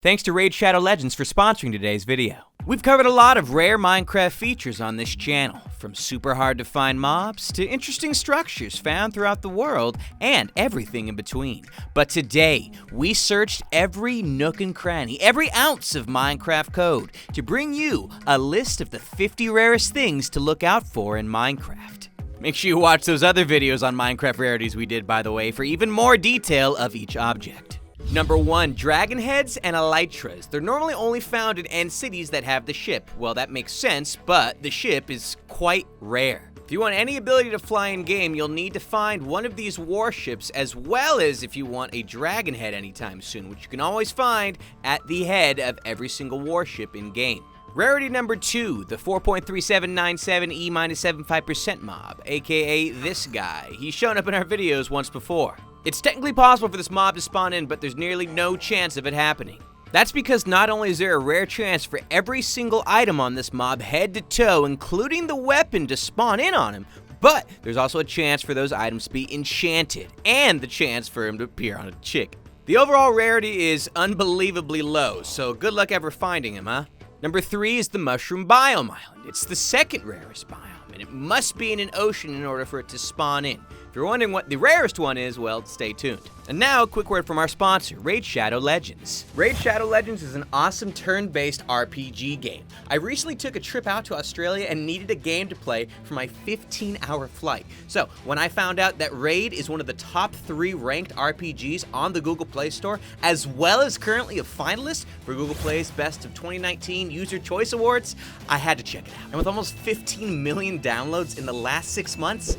Thanks to Raid Shadow Legends for sponsoring today's video. We've covered a lot of rare Minecraft features on this channel, from super hard to find mobs to interesting structures found throughout the world and everything in between. But today, we searched every nook and cranny, every ounce of Minecraft code to bring you a list of the 50 rarest things to look out for in Minecraft. Make sure you watch those other videos on Minecraft rarities we did, by the way, for even more detail of each object. Number 1, dragon heads and elytras. They're normally only found in end cities that have the ship. Well, that makes sense, but the ship is quite rare. If you want any ability to fly in game, you'll need to find one of these warships, as well as if you want a dragon head anytime soon, which you can always find at the head of every single warship in game. Rarity number 2, the 4.3797E-75% mob, aka this guy. He's shown up in our videos once before. It's technically possible for this mob to spawn in, but there's nearly no chance of it happening. That's because not only is there a rare chance for every single item on this mob head to toe, including the weapon, to spawn in on him, but there's also a chance for those items to be enchanted, and the chance for him to appear on a chick. The overall rarity is unbelievably low, so good luck ever finding him, huh? Number 3 is the Mushroom Biome Island. It's the second rarest biome, and it must be in an ocean in order for it to spawn in. If you're wondering what the rarest one is, well, stay tuned. And now, a quick word from our sponsor, Raid Shadow Legends. Raid Shadow Legends is an awesome turn-based RPG game. I recently took a trip out to Australia and needed a game to play for my 15-hour flight. So, when I found out that Raid is one of the top 3 ranked RPGs on the Google Play Store, as well as currently a finalist for Google Play's Best of 2019 User Choice Awards, I had to check it out. And with almost 15 million downloads in the last 6 months,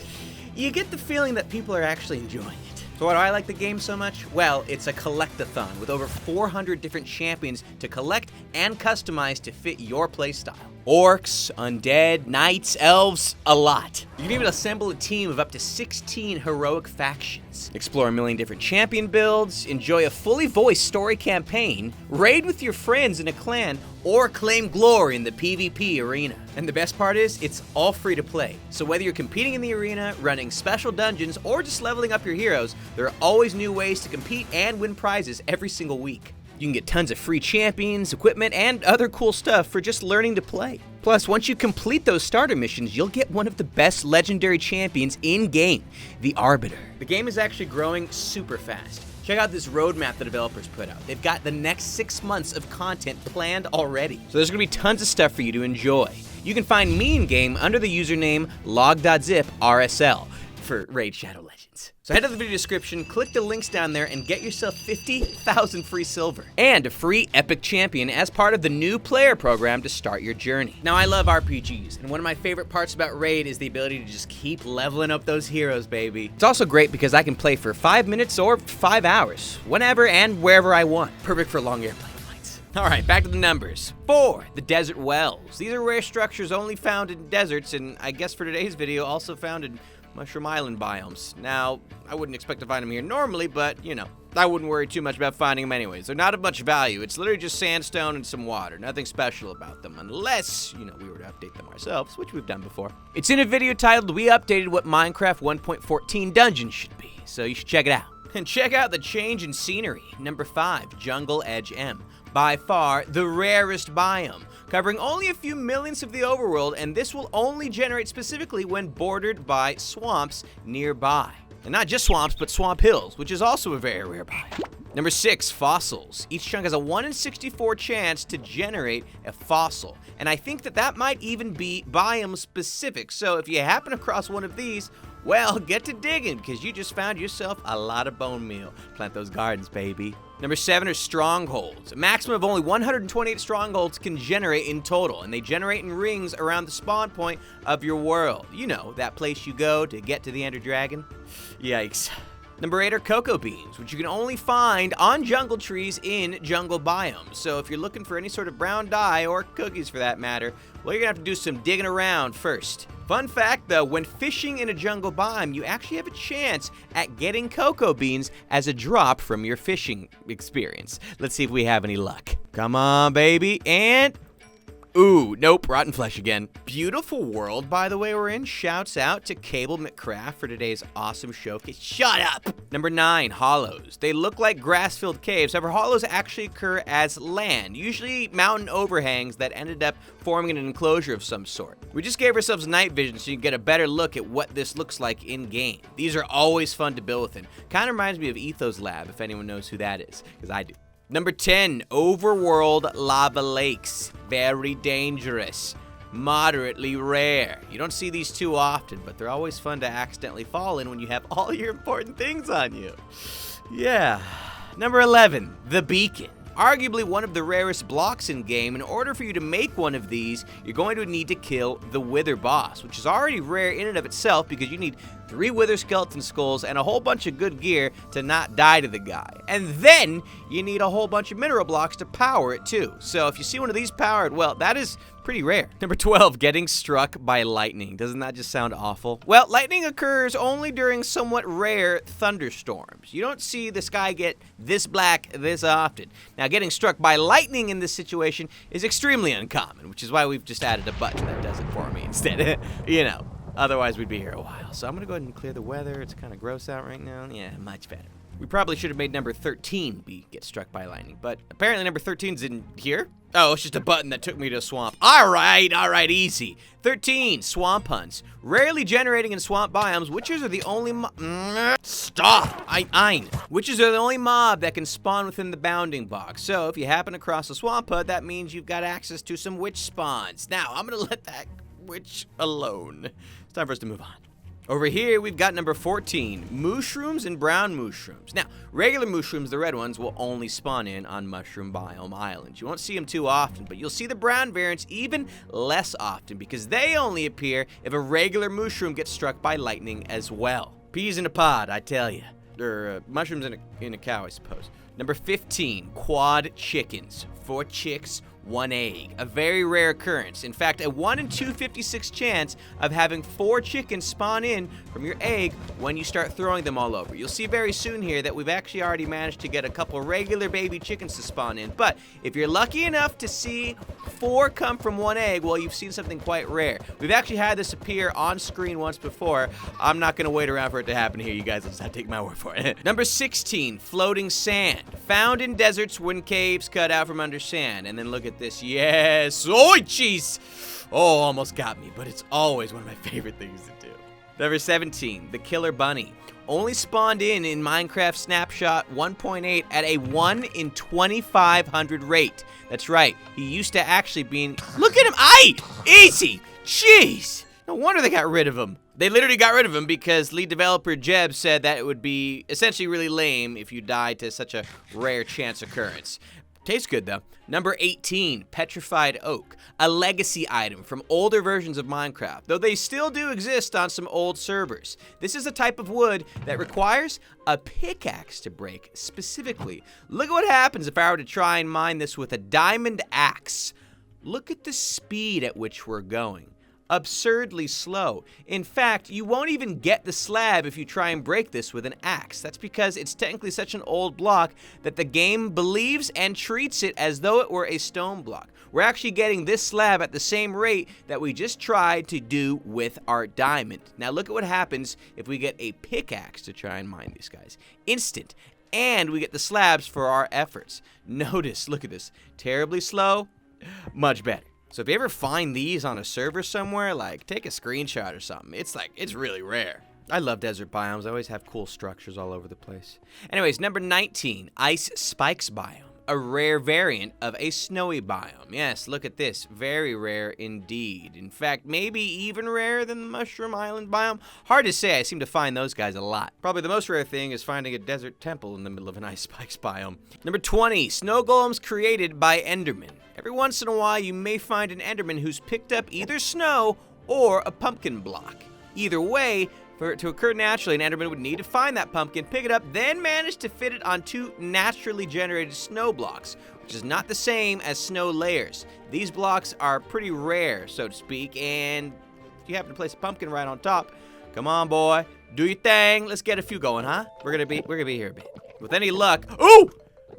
you get the feeling that people are actually enjoying it. So why do I like the game so much? Well, it's a collect-a-thon with over 400 different champions to collect and customize to fit your playstyle. Orcs, undead, knights, elves, a lot. You can even assemble a team of up to 16 heroic factions, explore a million different champion builds, enjoy a fully voiced story campaign, raid with your friends in a clan, or claim glory in the PvP arena. And the best part is, it's all free to play. So whether you're competing in the arena, running special dungeons, or just leveling up your heroes, there are always new ways to compete and win prizes every single week. You can get tons of free champions, equipment, and other cool stuff for just learning to play. Plus, once you complete those starter missions, you'll get one of the best legendary champions in-game, the Arbiter. The game is actually growing super fast. Check out this roadmap the developers put out. They've got the next 6 months of content planned already. So there's gonna be tons of stuff for you to enjoy. You can find me in-game under the username Logdotzip RSL for Raid Shadow Legends. So head to the video description, click the links down there, and get yourself 50,000 free silver and a free epic champion as part of the new player program to start your journey. Now, I love RPGs, and one of my favorite parts about Raid is the ability to just keep leveling up those heroes, baby. It's also great because I can play for 5 minutes or 5 hours, whenever and wherever I want. Perfect for long airplane flights. All right, back to the numbers. 4, the desert wells. These are rare structures only found in deserts, and I guess for today's video, also found in Mushroom Island biomes. Now, I wouldn't expect to find them here normally, but, you know, I wouldn't worry too much about finding them anyways. They're not of much value. It's literally just sandstone and some water. Nothing special about them, unless, you know, we were to update them ourselves, which we've done before. It's in a video titled, We Updated What Minecraft 1.14 Dungeons Should Be, so you should check it out. And check out the change in scenery. Number 5, Jungle Edge M. By far the rarest biome, covering only a few millionths of the overworld, and this will only generate specifically when bordered by swamps nearby. And not just swamps, but swamp hills, which is also a very rare biome. Number 6, fossils. Each chunk has a 1 in 64 chance to generate a fossil, and I think that might even be biome specific, so if you happen across one of these, well, get to digging, because you just found yourself a lot of bone meal. Plant those gardens, baby. Number 7 are strongholds. A maximum of only 128 strongholds can generate in total, and they generate in rings around the spawn point of your world. You know, that place you go to get to the Ender Dragon. Yikes. Number 8 are cocoa beans, which you can only find on jungle trees in jungle biomes. So if you're looking for any sort of brown dye, or cookies for that matter, well, you're gonna have to do some digging around first. Fun fact though, when fishing in a jungle biome, you actually have a chance at getting cocoa beans as a drop from your fishing experience. Let's see if we have any luck. Come on, baby, and Ooh, nope, rotten flesh again. Beautiful world, by the way, we're in. Shouts out to Cable McCraft for today's awesome showcase. Shut up! Number 9, hollows. They look like grass-filled caves. However, hollows actually occur as land, usually mountain overhangs that ended up forming an enclosure of some sort. We just gave ourselves night vision so you can get a better look at what this looks like in-game. These are always fun to build within. Kind of reminds me of Ethos Lab, if anyone knows who that is, because I do. Number 10, overworld lava lakes. Very dangerous. Moderately rare. You don't see these too often, but they're always fun to accidentally fall in when you have all your important things on you. Yeah. Number 11, the beacon. Arguably one of the rarest blocks in game. In order for you to make one of these, you're going to need to kill the Wither boss, which is already rare in and of itself because you need 3 Wither skeleton skulls and a whole bunch of good gear to not die to the guy. And then you need a whole bunch of mineral blocks to power it too. So if you see one of these powered, well, that is pretty rare. Number 12, getting struck by lightning. Doesn't that just sound awful? Well, lightning occurs only during somewhat rare thunderstorms. You don't see the sky get this black this often. Now, getting struck by lightning in this situation is extremely uncommon, which is why we've just added a button that does it for me instead. You know, otherwise we'd be here a while. So I'm gonna go ahead and clear the weather. It's kind of gross out right now. Yeah, much better. We probably should have made number 13 be get struck by lightning, but apparently number 13's in here. Oh, it's just a button that took me to a swamp. All right, easy. 13, swamp hunts. Rarely generating in swamp biomes, witches are the only Witches are the only mob that can spawn within the bounding box. So if you happen across a swamp hut, that means you've got access to some witch spawns. Now, I'm gonna let that witch alone. It's time for us to move on. Over here, we've got number 14, mushrooms and brown mushrooms. Now, regular mushrooms, the red ones, will only spawn in on Mushroom Biome Islands. You won't see them too often, but you'll see the brown variants even less often because they only appear if a regular mushroom gets struck by lightning as well. Peas in a pod, I tell you. Or mushrooms in a cow, I suppose. Number 15, quad chickens. 4 chicks, 1 egg. A very rare occurrence. In fact, a 1 in 256 chance of having 4 chickens spawn in from your egg when you start throwing them all over. You'll see very soon here that we've actually already managed to get a couple regular baby chickens to spawn in. But if you're lucky enough to see 4 come from 1 egg, well, you've seen something quite rare. We've actually had this appear on screen once before. I'm not going to wait around for it to happen here. You guys will just have to take my word for it. Number 16, floating sand. Found in deserts when caves cut out from under sand. And then look at this. Yes. Oh, jeez. Oh, almost got me, but it's always one of my favorite things to do. Number 17, the killer bunny. Only spawned in Minecraft Snapshot 1.8 at a 1 in 2,500 rate. That's right. He used to actually be in... Look at him. Aye! Easy. Jeez. No wonder they got rid of him. They literally got rid of him because lead developer Jeb said that it would be essentially really lame if you died to such a rare chance occurrence. Tastes good, though. Number 18, petrified oak, a legacy item from older versions of Minecraft, though they still do exist on some old servers. This is a type of wood that requires a pickaxe to break, specifically. Look at what happens if I were to try and mine this with a diamond axe. Look at the speed at which we're going. Absurdly slow. In fact, you won't even get the slab if you try and break this with an axe. That's because it's technically such an old block that the game believes and treats it as though it were a stone block. We're actually getting this slab at the same rate that we just tried to do with our diamond. Now look at what happens if we get a pickaxe to try and mine these guys. Instant. And we get the slabs for our efforts. Notice, look at this. Terribly slow, much better. So if you ever find these on a server somewhere, like, take a screenshot or something. It's really rare. I love desert biomes. I always have cool structures all over the place. Anyways, number 19, ice spikes biome. A rare variant of a snowy biome. Yes, look at this. Very rare indeed. In fact, maybe even rarer than the Mushroom Island biome. Hard to say. I seem to find those guys a lot. Probably the most rare thing is finding a desert temple in the middle of an ice spikes biome. Number 20, snow golems created by Endermen. Every once in a while, you may find an Enderman who's picked up either snow or a pumpkin block. Either way, for it to occur naturally, an Enderman would need to find that pumpkin, pick it up, then manage to fit it on 2 naturally generated snow blocks, which is not the same as snow layers. These blocks are pretty rare, so to speak, and if you happen to place a pumpkin right on top, come on, boy, do your thing. Let's get a few going, huh? We're gonna be here a bit. With any luck, oh,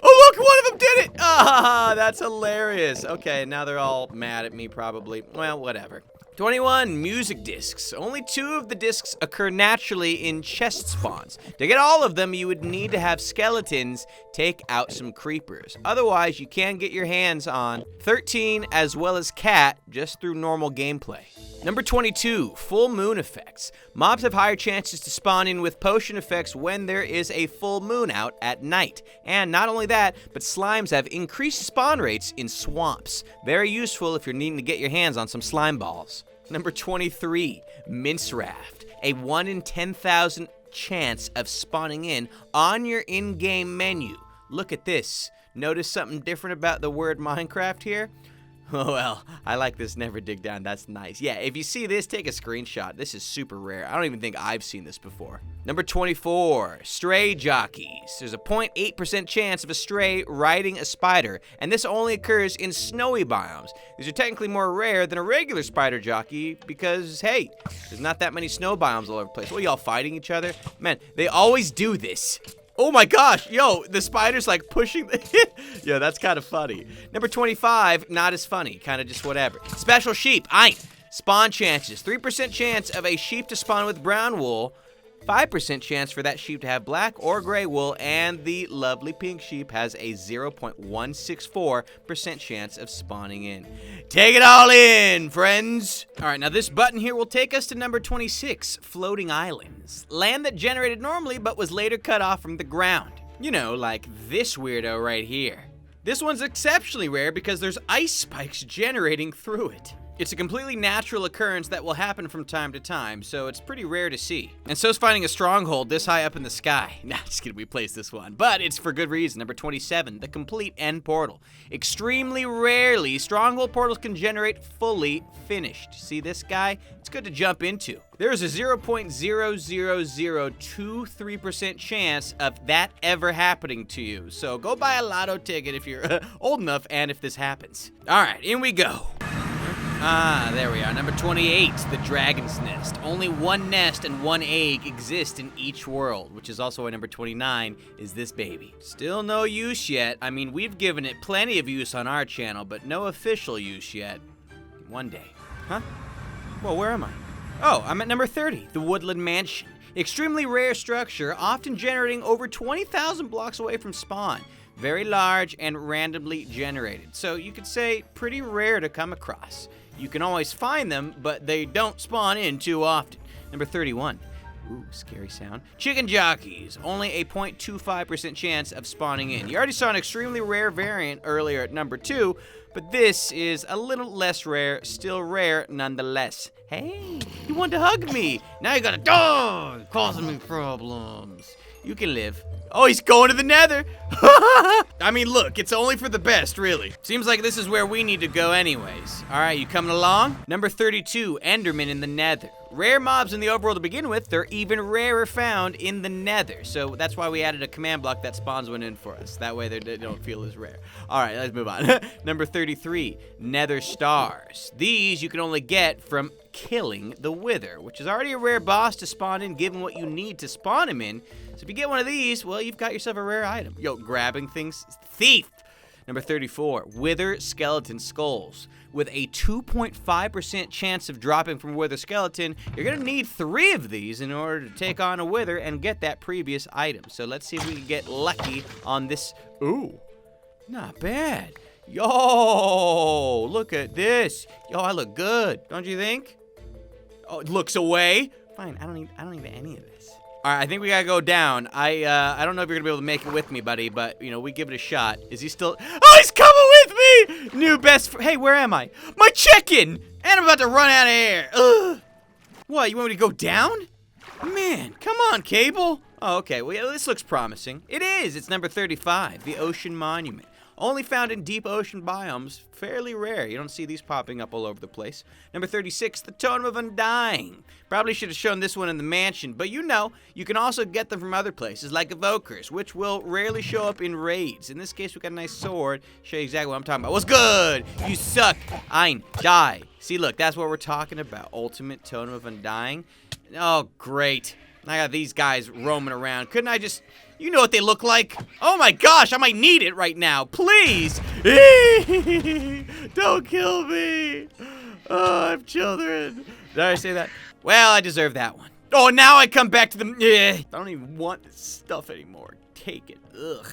look, one of them did it! Ah, that's hilarious. Okay, now they're all mad at me probably. Well, whatever. 21 music discs. Only 2 of the discs occur naturally in chest spawns. To get all of them, you would need to have skeletons take out some creepers. Otherwise, you can get your hands on 13 as well as cat just through normal gameplay. Number 22, full moon effects. Mobs have higher chances to spawn in with potion effects when there is a full moon out at night. And not only that, but slimes have increased spawn rates in swamps. Very useful if you're needing to get your hands on some slime balls. Number 23, mince raft. A 1 in 10,000 chance of spawning in on your in-game menu. Look at this. Notice something different about the word Minecraft here? Oh, well, I like this never dig down. That's nice. Yeah, if you see this, take a screenshot. This is super rare. I don't even think I've seen this before. Number 24, stray jockeys. There's a 0.8% chance of a stray riding a spider, and this only occurs in snowy biomes. These are technically more rare than a regular spider jockey because, hey, there's not that many snow biomes all over the place. What, y'all fighting each other? Man, they always do this. Oh my gosh, yo, the spider's like pushing the yeah, that's kind of funny. Number 25, not as funny, kind of just whatever. Special sheep, spawn chances. 3% chance of a sheep to spawn with brown wool. 5% chance for that sheep to have black or gray wool, and the lovely pink sheep has a 0.164% chance of spawning in. Take it all in, friends! Alright, now this button here will take us to number 26, floating islands. Land that generated normally but was later cut off from the ground. You know, like this weirdo right here. This one's exceptionally rare because there's ice spikes generating through it. It's a completely natural occurrence that will happen from time to time, so it's pretty rare to see. And so's finding a stronghold this high up in the sky. Nah, just kidding, we placed this one. But it's for good reason. Number 27, the complete end portal. Extremely rarely, stronghold portals can generate fully finished. See this guy? It's good to jump into. There's a 0.00023% chance of that ever happening to you. So go buy a lotto ticket if you're old enough and if this happens. All right, in we go. There we are. Number 28, the Dragon's Nest. Only 1 nest and 1 egg exist in each world, which is also why number 29 is this baby. Still no use yet. I mean, we've given it plenty of use on our channel, but no official use yet. One day. Huh? Well, where am I? Oh, I'm at number 30, the Woodland Mansion. Extremely rare structure, often generating over 20,000 blocks away from spawn. Very large and randomly generated. So you could say pretty rare to come across. You can always find them, but they don't spawn in too often. Number 31. Ooh, scary sound. Chicken jockeys. Only a 0.25% chance of spawning in. You already saw an extremely rare variant earlier at number 2, but this is a little less rare, still rare nonetheless. Hey, you wanted to hug me. Now you gotta die, causing me problems. You can live. Oh, he's going to the Nether. I mean, look, it's only for the best, really. Seems like this is where we need to go anyways. All right, you coming along? Number 32, Endermen in the Nether. Rare mobs in the overworld to begin with, they're even rarer found in the Nether. So that's why we added a command block that spawns one in for us. That way they don't feel as rare. All right, let's move on. Number 33, Nether Stars. These you can only get from killing the Wither, which is already a rare boss to spawn in given what you need to spawn him in. So if you get one of these, well, you've got yourself a rare item. Yo, grabbing things, thief. Number 34, Wither Skeleton Skulls. With a 2.5% chance of dropping from Wither Skeleton, you're gonna need 3 of these in order to take on a Wither and get that previous item. So let's see if we can get lucky on this. Ooh, not bad. Yo, look at this. Yo, I look good, don't you think? Oh, it looks away. Fine, I don't need any of this. All right, I think we gotta go down. I don't know if you're gonna be able to make it with me, buddy, but you know, we give it a shot. Is he still? Oh, he's coming with me! New best hey, where am I? My chicken! And I'm about to run out of air. Ugh. What, you want me to go down? Man, come on, Cable. Oh, okay, well, yeah, this looks promising. It is, it's number 35, the Ocean Monument. Only found in deep ocean biomes, fairly rare. You don't see these popping up all over the place. Number 36, the Totem of Undying. Probably should have shown this one in the mansion, but you know, you can also get them from other places, like evokers, which will rarely show up in raids. In this case, we got a nice sword. Show you exactly what I'm talking about. What's good? You suck. Ein, die. See, look, that's what we're talking about. Ultimate Totem of Undying. Oh, great. I got these guys roaming around. Couldn't I just, You know what they look like. Oh my gosh, I might need it right now. Please. Don't kill me. Oh, I have children. Did I say that? Well, I deserve that one. Oh, now I come back to the... I don't even want this stuff anymore. Take it. Ugh.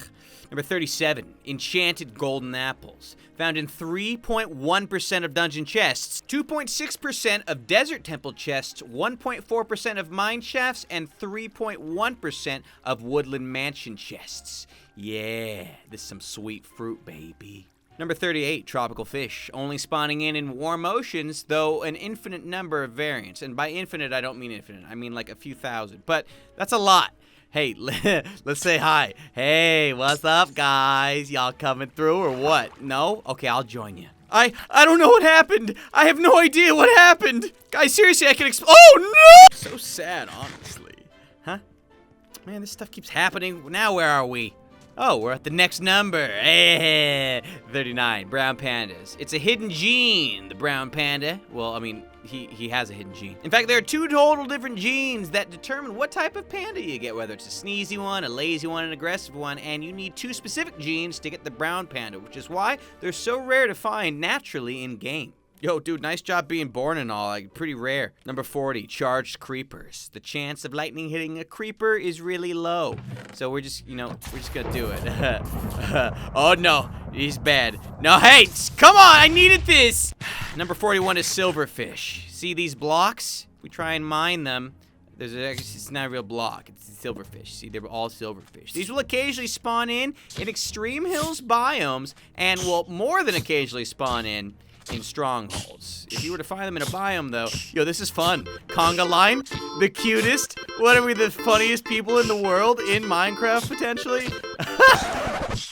Number 37, enchanted golden apples. Found in 3.1% of dungeon chests, 2.6% of desert temple chests, 1.4% of mine shafts, and 3.1% of woodland mansion chests. Yeah, this is some sweet fruit, baby. Number 38, tropical fish, only spawning in warm oceans, though an infinite number of variants. And by infinite, I don't mean infinite. I mean like a few thousand, but that's a lot. Hey, let's say hi. Hey, what's up, guys? Y'all coming through or what? No? Okay, I'll join you. I don't know what happened. I have no idea what happened. Guys, seriously, I can oh, no! So sad, honestly. Huh? Man, this stuff keeps happening. Now where are we? Oh, we're at the next number. Hey, 39, Broun Pandas. It's a hidden gene, the Broun Panda. Well, I mean, he has a hidden gene. In fact, there are 2 total different genes that determine what type of panda you get, whether it's a sneezy one, a lazy one, an aggressive one, and you need 2 specific genes to get the Broun Panda, which is why they're so rare to find naturally in-game. Yo, dude, nice job being born and all, like, pretty rare. Number 40, charged creepers. The chance of lightning hitting a creeper is really low. So we're just, we're just gonna do it. Oh no, he's bad. No, hey, come on, I needed this. Number 41 is silverfish. See these blocks? If we try and mine them, it's not a real block, it's silverfish. See, they're all silverfish. These will occasionally spawn in extreme hills biomes, and will more than occasionally spawn in strongholds. If you were to find them in a biome, though, yo, this is fun. Conga line, the cutest. What are we, the funniest people in the world in Minecraft, potentially?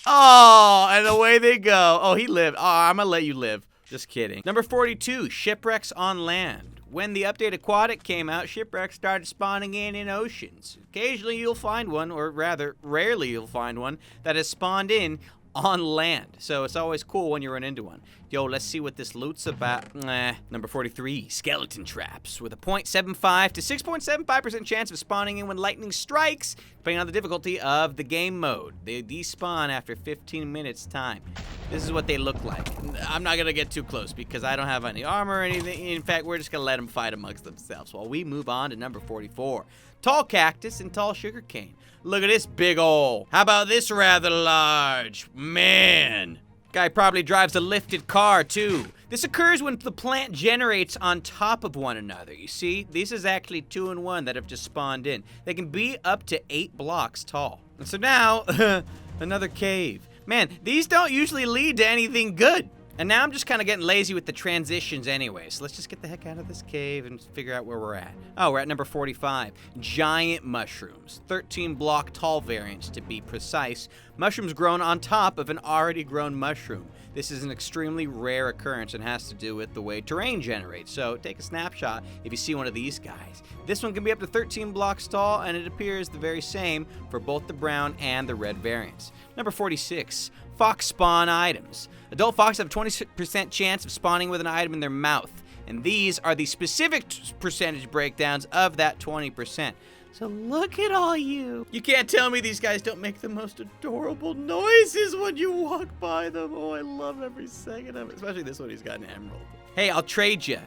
Oh, and away they go. Oh, he lived. Oh, I'm gonna let you live. Just kidding. Number 42, shipwrecks on land. When the update Aquatic came out, shipwrecks started spawning in oceans. Occasionally you'll find one, or rather, rarely you'll find one, that has spawned in on land. So it's always cool when you run into one. Yo, let's see what this loot's about. Number 43, skeleton traps. With a 0.75 to 6.75% chance of spawning in when lightning strikes, depending on the difficulty of the game mode. They despawn after 15 minutes time. This is what they look like. I'm not gonna get too close because I don't have any armor or anything. In fact, we're just gonna let them fight amongst themselves while we move on to number 44. Tall cactus and tall sugarcane. Look at this big ol'. How about this rather large? Man. Guy probably drives a lifted car too. This occurs when the plant generates on top of one another. You see, this is actually 2 in 1 that have just spawned in. They can be up to 8 blocks tall. And so now, another cave. Man, these don't usually lead to anything good. And now I'm just kind of getting lazy with the transitions anyway. So let's just get the heck out of this cave and figure out where we're at. Oh, we're at number 45. Giant mushrooms. 13 block tall variants to be precise. Mushrooms grown on top of an already grown mushroom. This is an extremely rare occurrence and has to do with the way terrain generates. So take a snapshot if you see one of these guys. This one can be up to 13 blocks tall, and it appears the very same for both the brown and the red variants. Number 46. Fox spawn items. Adult foxes have a 20% chance of spawning with an item in their mouth, and these are the specific percentage breakdowns of that 20%. So look at all you. You can't tell me these guys don't make the most adorable noises when you walk by them. Oh, I love every second of it, especially this one. He's got an emerald. Hey, I'll trade you.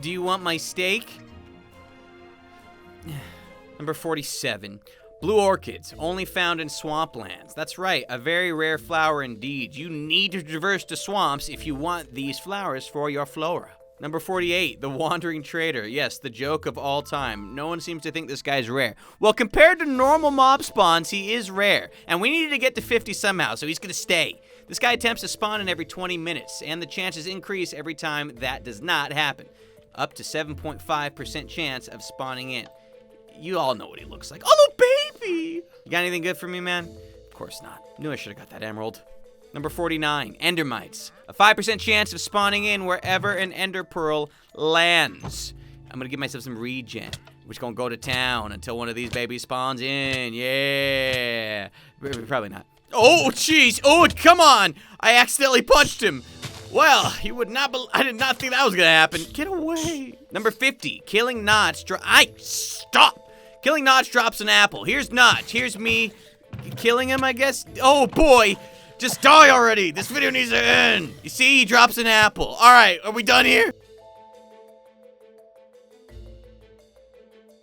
Do you want my steak? Number 47. Blue orchids, only found in swamplands. That's right, a very rare flower indeed. You need to traverse the swamps if you want these flowers for your flora. Number 48, the wandering trader. Yes, the joke of all time. No one seems to think this guy's rare. Well, compared to normal mob spawns, he is rare. And we needed to get to 50 somehow, so he's gonna stay. This guy attempts to spawn in every 20 minutes, and the chances increase every time that does not happen. Up to 7.5% chance of spawning in. You all know what he looks like. Oh, little baby! You got anything good for me, man? Of course not. Knew I should have got that emerald. Number 49, endermites. A 5% chance of spawning in wherever an ender pearl lands. I'm gonna give myself some regen. We're just gonna go to town until one of these babies spawns in. Yeah. Probably not. Oh, jeez. Oh, come on. I accidentally punched him. Well, you would not I did not think that was gonna happen. Get away. Number 50, killing Notch. Stop. Killing Notch drops an apple. Here's Notch. Here's me killing him, I guess. Oh boy, just die already. This video needs to end. You see, he drops an apple. All right, are we done here?